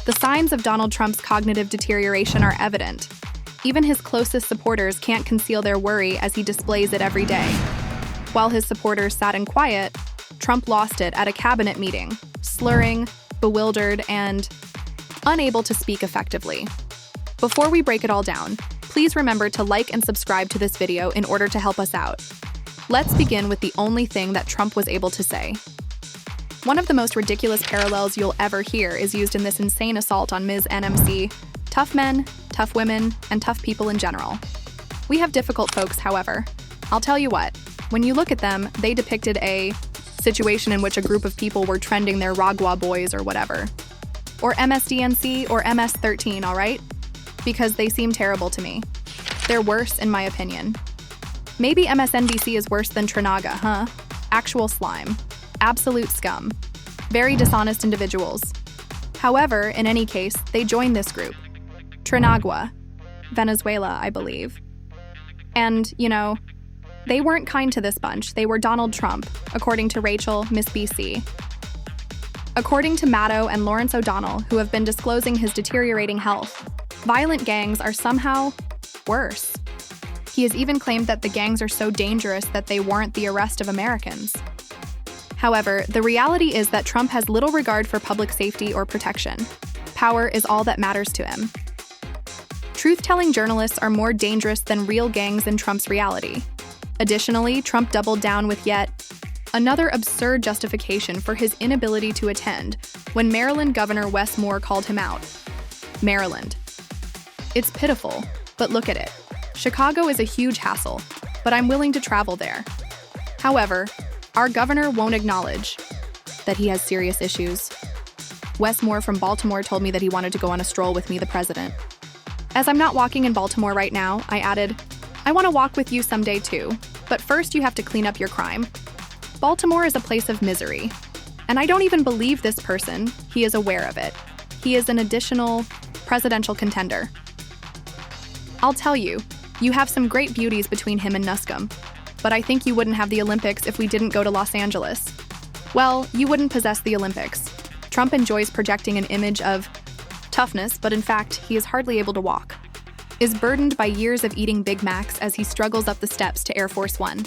The signs of Donald Trump's cognitive deterioration are evident. Even his closest supporters can't conceal their worry as he displays it every day. While his supporters sat in quiet, Trump lost it at a cabinet meeting, slurring, bewildered, and unable to speak effectively. Before we break it all down, please remember to like and subscribe to this video in order to help us out. Let's begin with the only thing that Trump was able to say. One of the most ridiculous parallels you'll ever hear is used in this insane assault on Ms. NMC. Tough men, tough women, and tough people in general. We have difficult folks, however. I'll tell you what, when you look at them, they depicted a situation in which a group of people were trending their Ragwa boys or whatever. Or MSDNC or MS-13, all right? Because they seem terrible to me. They're worse, in my opinion. Maybe MSNBC is worse than Trinaga, huh? Actual slime. Absolute scum. Very dishonest individuals. However, in any case, they joined this group. Trinagua. Venezuela, I believe. And, they weren't kind to this bunch. They were Donald Trump, according to Rachel, Miss BC. According to Maddow and Lawrence O'Donnell, who have been disclosing his deteriorating health, violent gangs are somehow worse. He has even claimed that the gangs are so dangerous that they warrant the arrest of Americans. However, the reality is that Trump has little regard for public safety or protection. Power is all that matters to him. Truth-telling journalists are more dangerous than real gangs in Trump's reality. Additionally, Trump doubled down with yet another absurd justification for his inability to attend when Maryland Governor Wes Moore called him out. Maryland. It's pitiful, but look at it. Chicago is a huge hassle, but I'm willing to travel there. However, our governor won't acknowledge that he has serious issues. Wes Moore from Baltimore told me that he wanted to go on a stroll with me, the president. As I'm not walking in Baltimore right now, I added, I want to walk with you someday too, but first you have to clean up your crime. Baltimore is a place of misery, and I don't even believe this person. He is aware of it. He is an additional presidential contender. I'll tell you, you have some great beauties between him and Nuscombe. But I think you wouldn't have the Olympics if we didn't go to Los Angeles. Well, you wouldn't possess the Olympics. Trump enjoys projecting an image of toughness, but in fact, he is hardly able to walk. Is burdened by years of eating Big Macs as he struggles up the steps to Air Force One.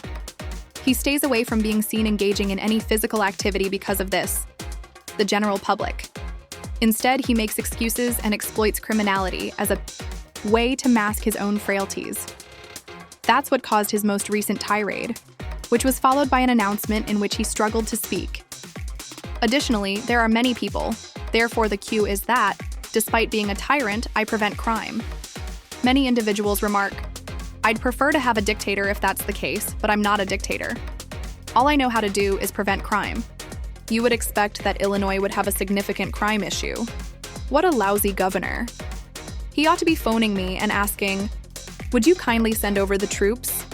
He stays away from being seen engaging in any physical activity because of this, the general public. Instead, he makes excuses and exploits criminality as a way to mask his own frailties. That's what caused his most recent tirade, which was followed by an announcement in which he struggled to speak. Additionally, there are many people, therefore the cue is that, despite being a tyrant, I prevent crime. Many individuals remark, I'd prefer to have a dictator if that's the case, but I'm not a dictator. All I know how to do is prevent crime. You would expect that Illinois would have a significant crime issue. What a lousy governor. He ought to be phoning me and asking, would you kindly send over the troops?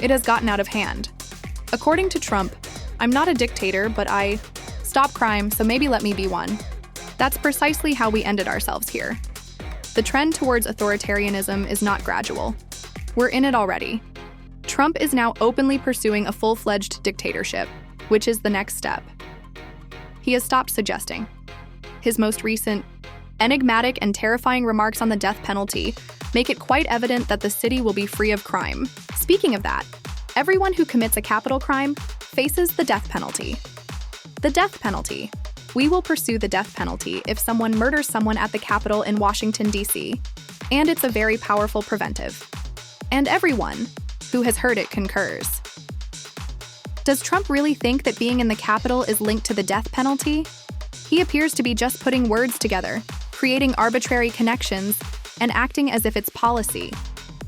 It has gotten out of hand. According to Trump, I'm not a dictator, but I stop crime, so maybe let me be one. That's precisely how we ended ourselves here. The trend towards authoritarianism is not gradual. We're in it already. Trump is now openly pursuing a full-fledged dictatorship, which is the next step. He has stopped suggesting. His most recent enigmatic and terrifying remarks on the death penalty make it quite evident that the city will be free of crime. Speaking of that, everyone who commits a capital crime faces the death penalty. The death penalty. We will pursue the death penalty if someone murders someone at the Capitol in Washington, D.C., and it's a very powerful preventive. And everyone who has heard it concurs. Does Trump really think that being in the Capitol is linked to the death penalty? He appears to be just putting words together, creating arbitrary connections, and acting as if it's policy.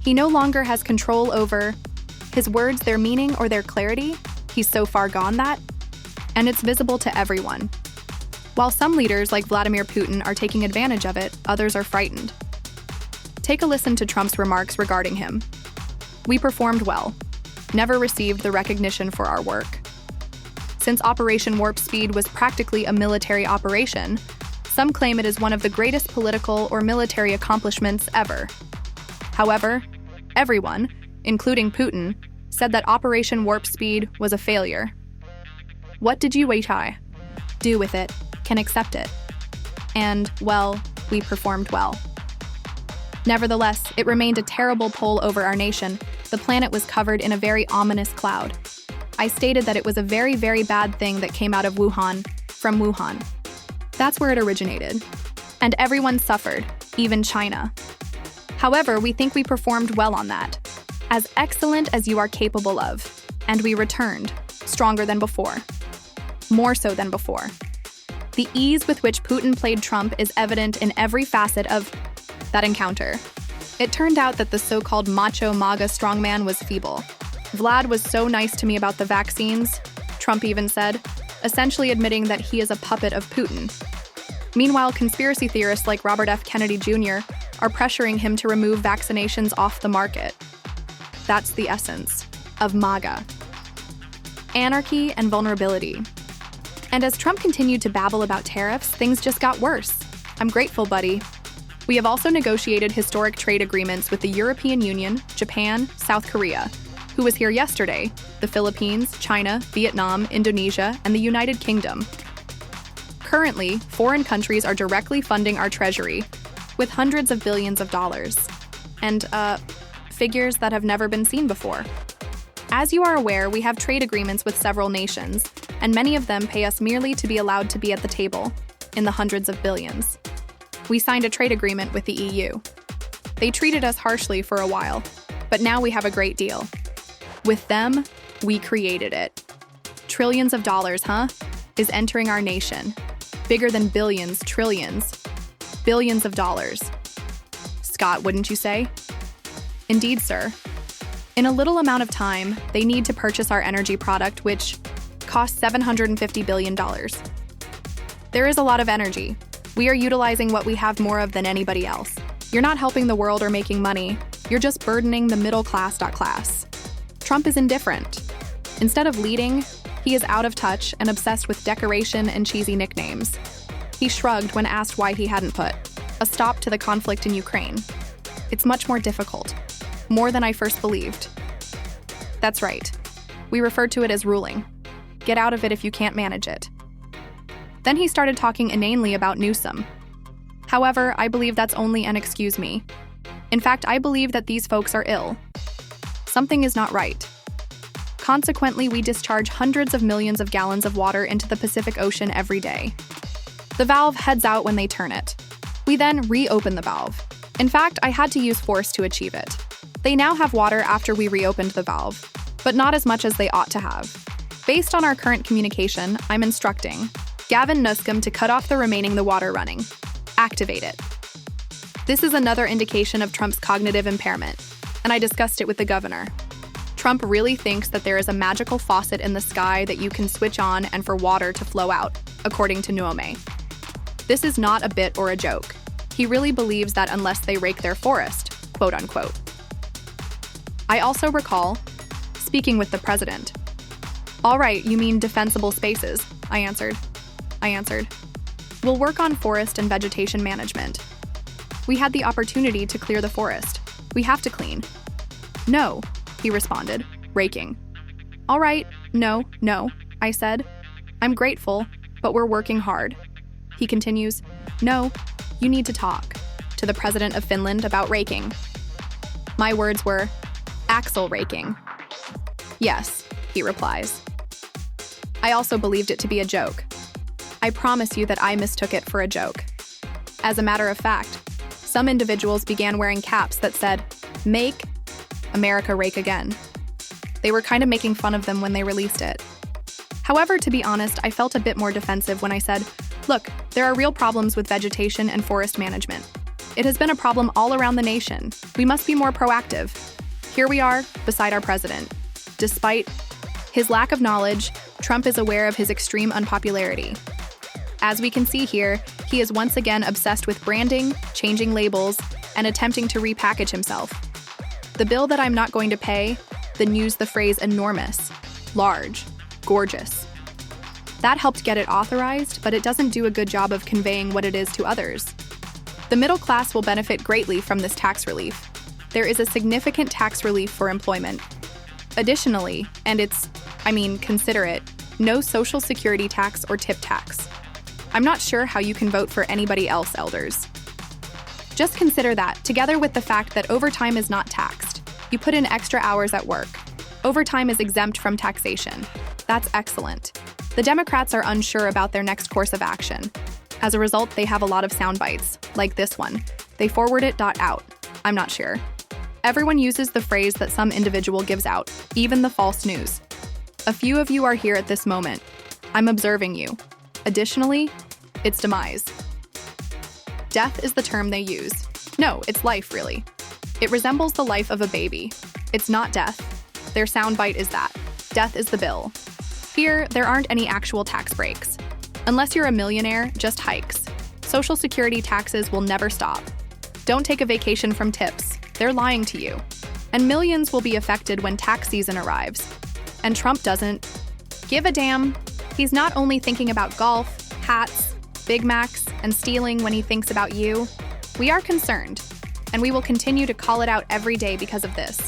He no longer has control over his words, their meaning, or their clarity. He's so far gone that, and it's visible to everyone. While some leaders, like Vladimir Putin, are taking advantage of it, others are frightened. Take a listen to Trump's remarks regarding him. We performed well, never received the recognition for our work. Since Operation Warp Speed was practically a military operation, some claim it is one of the greatest political or military accomplishments ever. However, everyone, including Putin, said that Operation Warp Speed was a failure. What did you do with it, can accept it? And, well, we performed well. Nevertheless, it remained a terrible pull over our nation. The planet was covered in a very ominous cloud. I stated that it was a very, very bad thing that came out of Wuhan, from Wuhan. That's where it originated. And everyone suffered, even China. However, we think we performed well on that. As excellent as you are capable of. And we returned, stronger than before. More so than before. The ease with which Putin played Trump is evident in every facet of that encounter. It turned out that the so-called macho MAGA strongman was feeble. Vlad was so nice to me about the vaccines, Trump even said, essentially admitting that he is a puppet of Putin. Meanwhile, conspiracy theorists like Robert F. Kennedy Jr. are pressuring him to remove vaccinations off the market. That's the essence of MAGA. Anarchy and vulnerability. And as Trump continued to babble about tariffs, things just got worse. I'm grateful, buddy. We have also negotiated historic trade agreements with the European Union, Japan, South Korea, who was here yesterday, the Philippines, China, Vietnam, Indonesia, and the United Kingdom. Currently, foreign countries are directly funding our treasury with hundreds of billions of dollars. And, figures that have never been seen before. As you are aware, we have trade agreements with several nations, and many of them pay us merely to be allowed to be at the table, in the hundreds of billions. We signed a trade agreement with the EU. They treated us harshly for a while, but now we have a great deal. With them, we created it. Trillions of dollars, is entering our nation. Bigger than billions, trillions. Billions of dollars. Scott, wouldn't you say? Indeed, sir. In a little amount of time, they need to purchase our energy product, which costs $750 billion. There is a lot of energy. We are utilizing what we have more of than anybody else. You're not helping the world or making money. You're just burdening the middle class. Trump is indifferent. Instead of leading, he is out of touch and obsessed with decoration and cheesy nicknames. He shrugged when asked why he hadn't put a stop to the conflict in Ukraine. It's much more difficult. More than I first believed. That's right. We referred to it as ruling. Get out of it if you can't manage it. Then he started talking inanely about Newsom. However, I believe that's only an excuse me. In fact, I believe that these folks are ill. Something is not right. Consequently, we discharge hundreds of millions of gallons of water into the Pacific Ocean every day. The valve heads out when they turn it. We then reopen the valve. In fact, I had to use force to achieve it. They now have water after we reopened the valve, but not as much as they ought to have. Based on our current communication, I'm instructing Gavin Newsom to cut off the water running. Activate it. This is another indication of Trump's cognitive impairment, and I discussed it with the governor. Trump really thinks that there is a magical faucet in the sky that you can switch on and for water to flow out, according to Nuome. This is not a bit or a joke. He really believes that unless they rake their forest, quote unquote. I also recall speaking with the president. All right, you mean defensible spaces, I answered. We'll work on forest and vegetation management. We had the opportunity to clear the forest. We have to clean. No, he responded, raking. All right, no, I said. I'm grateful, but we're working hard. He continues, no, you need to talk to the president of Finland about raking. My words were, axle raking. Yes, he replies. I also believed it to be a joke. I promise you that I mistook it for a joke. As a matter of fact, some individuals began wearing caps that said, "Make America Rake Again." They were kind of making fun of them when they released it. However, to be honest, I felt a bit more defensive when I said, look, there are real problems with vegetation and forest management. It has been a problem all around the nation. We must be more proactive. Here we are, beside our president. Despite his lack of knowledge, Trump is aware of his extreme unpopularity. As we can see here, he is once again obsessed with branding, changing labels, and attempting to repackage himself. The bill that I'm not going to pay, then use the phrase enormous, large, gorgeous. That helped get it authorized, but it doesn't do a good job of conveying what it is to others. The middle class will benefit greatly from this tax relief. There is a significant tax relief for employment. Additionally, and consider it, no social security tax or tip tax. I'm not sure how you can vote for anybody else, elders. Just consider that, together with the fact that overtime is not taxed. You put in extra hours at work. Overtime is exempt from taxation. That's excellent. The Democrats are unsure about their next course of action. As a result, they have a lot of sound bites, like this one. They forward it .out. I'm not sure. Everyone uses the phrase that some individual gives out, even the false news. A few of you are here at this moment. I'm observing you. Additionally, its demise. Death is the term they use. No, it's life, really. It resembles the life of a baby. It's not death. Their soundbite is that. Death is the bill. Here, there aren't any actual tax breaks. Unless you're a millionaire, just hikes. Social Security taxes will never stop. Don't take a vacation from tips. They're lying to you. And millions will be affected when tax season arrives. And Trump doesn't give a damn. He's not only thinking about golf, hats, Big Macs, and stealing when he thinks about you. We are concerned, and we will continue to call it out every day because of this.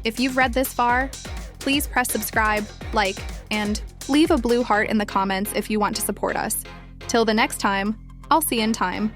If you've read this far, please press subscribe, like, and leave a blue heart in the comments if you want to support us. Till the next time, I'll see you in time.